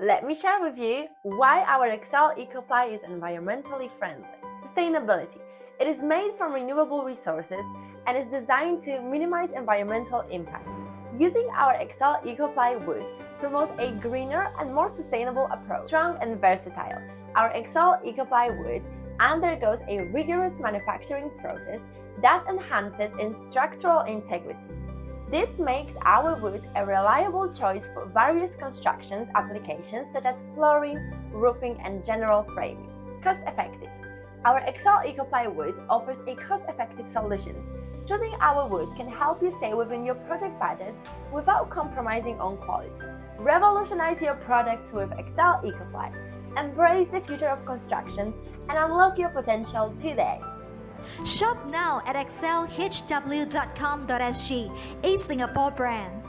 Let me share with you why our Excel Ecoply is environmentally friendly. Sustainability. It is made from renewable resources and is designed to minimize environmental impact. Using our Excel Ecoply wood promotes a greener and more sustainable approach. Strong and versatile. Our Excel Ecoply wood undergoes a rigorous manufacturing process that enhances its structural integrity. This makes our wood a reliable choice for various construction applications such as flooring, roofing, and general framing. Cost-effective. Our Excel Ecoply wood offers a cost-effective solution. Choosing our wood can help you stay within your project budget without compromising on quality. Revolutionize your products with Excel Ecoply. Embrace the future of constructions and unlock your potential today. Shop now at excelhw.com.sg, a Singapore brand.